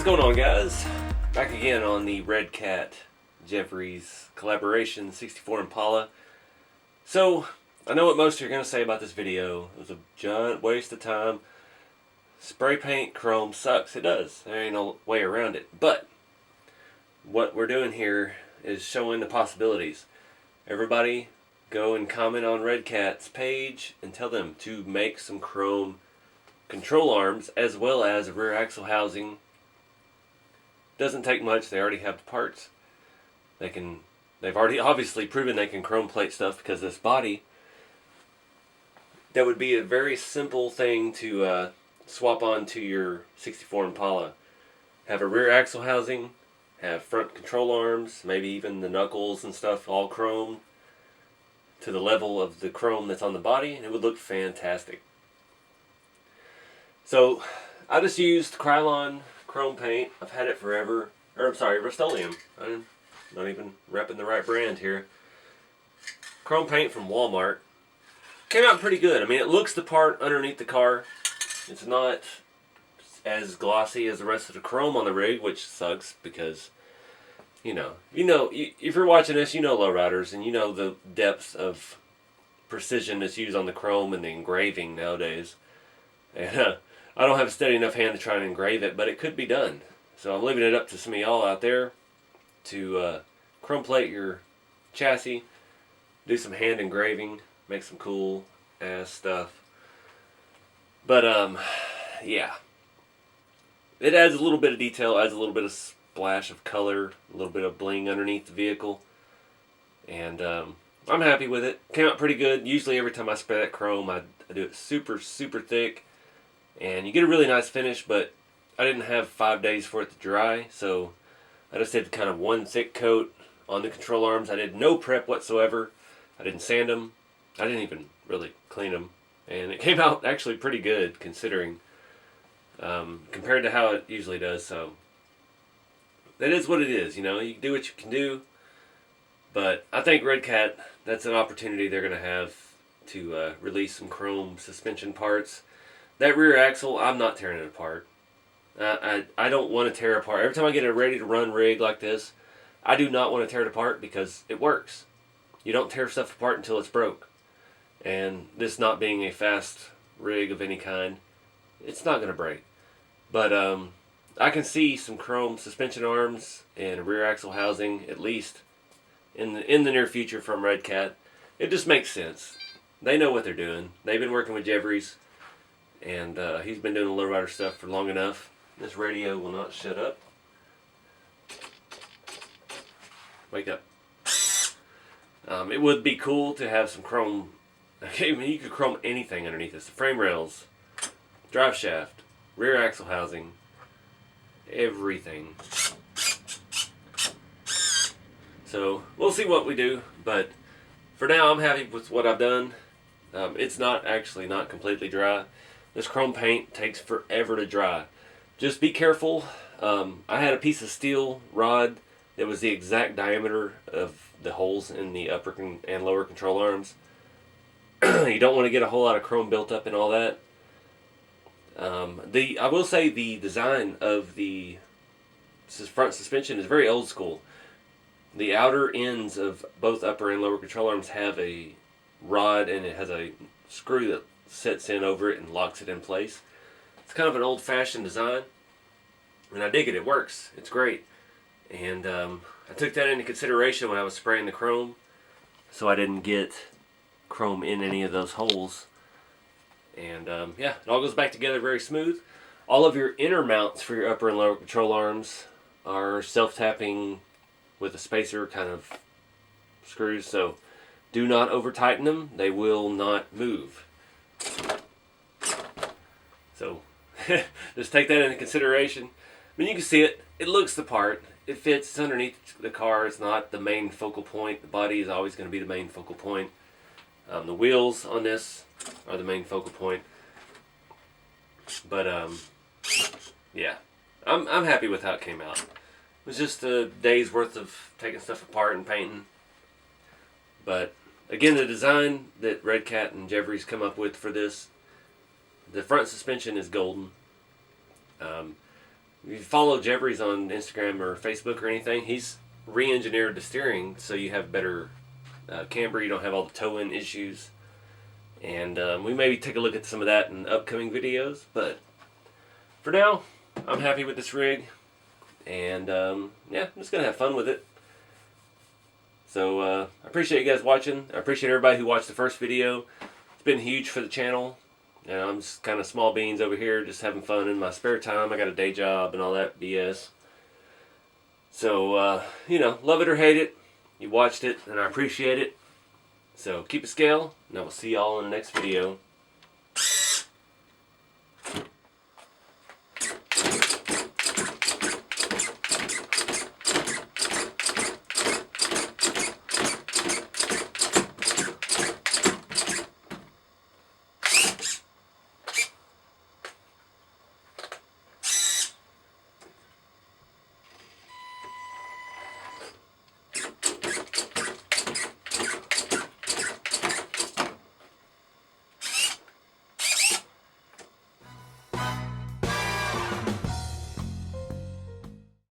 going on, guys? Back again on the Redcat Jeffries collaboration 64 Impala. So, I know what most of you are going to say about this video. It was a giant waste of time. Spray paint chrome sucks. It does. There ain't no way around it. But what we're doing here is showing the possibilities. Everybody go and comment on Redcat's page and tell them to make some chrome control arms as well as a rear axle housing. Doesn't take much. They already have the parts. They've already obviously proven they can chrome plate stuff because this body. That would be a very simple thing to swap on to your 64 Impala. Have a rear axle housing, have front control arms, maybe even the knuckles and stuff all chrome to the level of the chrome that's on the body, and it would look fantastic. So I just used Krylon chrome paint. I've had it forever. Or I'm sorry, Rust-Oleum. I'm not even repping the right brand here. Chrome paint from Walmart. Came out pretty good. I mean, it looks the part underneath the car. It's not as glossy as the rest of the chrome on the rig, which sucks because, if you're watching this, you know Lowriders, and you know the depths of precision that's used on the chrome and the engraving nowadays. And I don't have a steady enough hand to try and engrave it, but it could be done. So I'm leaving it up to some of y'all out there to chrome plate your chassis, do some hand engraving, make some cool ass stuff. But yeah, it adds a little bit of detail, adds a little bit of splash of color, a little bit of bling underneath the vehicle, and I'm happy with it. Came out pretty good. Usually every time I spray that chrome, I do it super thick, and you get a really nice finish. But I didn't have 5 days for it to dry, so I just did kind of one thick coat on the control arms. I did no prep whatsoever. I didn't sand them. I didn't even really clean them. And it came out actually pretty good considering, compared to how it usually does. So that is what it is. You can do what you can do. But I think Redcat, that's an opportunity they're going to have to release some chrome suspension parts. That rear axle, I'm not tearing it apart. I don't want to tear it apart. Every time I get a ready-to-run rig like this, I do not want to tear it apart because it works. You don't tear stuff apart until it's broke. And this not being a fast rig of any kind, it's not going to break. But I can see some chrome suspension arms and a rear axle housing, at least, in the near future from Redcat. It just makes sense. They know what they're doing. They've been working with Jeffries, and he's been doing the Lowrider stuff for long enough. This radio will not shut up. Wake up. It would be cool to have some chrome. I mean, you could chrome anything underneath this. The frame rails, drive shaft, rear axle housing, everything. So we'll see what we do, but for now I'm happy with what I've done. It's not completely dry. This chrome paint takes forever to dry. Just be careful. I had a piece of steel rod that was the exact diameter of the holes in the upper and lower control arms. You don't want to get a whole lot of chrome built up and all that. I will say the design of the front suspension is very old school. The outer ends of both upper and lower control arms have a rod, and it has a screw that sets in over it and locks it in place. It's kind of an old-fashioned design, and I dig it. It works. It's great. And I took that into consideration when I was spraying the chrome, so I didn't get chrome in any of those holes. And yeah, it all goes back together very smooth. All of your inner mounts for your upper and lower control arms are self-tapping with a spacer kind of screws, so do not over tighten them. They will not move. So just take that into consideration. I mean, you can see it. It looks the part. It fits. It's underneath the car. It's not the main focal point. The body is always going to be the main focal point. The wheels on this are the main focal point. But yeah, I'm happy with how it came out. It was just a day's worth of taking stuff apart and painting. But again, the design that Redcat and Jeffries come up with for this, the front suspension is golden. If you follow Jeffries on Instagram or Facebook or anything, he's re-engineered the steering so you have better camber. You don't have all the toe-in issues. And we maybe take a look at some of that in upcoming videos. But for now, I'm happy with this rig. And yeah, I'm just going to have fun with it. So I appreciate you guys watching. I appreciate everybody who watched the first video. It's been huge for the channel. And I'm just kind of small beans over here, just having fun in my spare time. I got a day job and all that BS. So, you know, love it or hate it, you watched it, and I appreciate it. So keep it scale, and I will see y'all in the next video.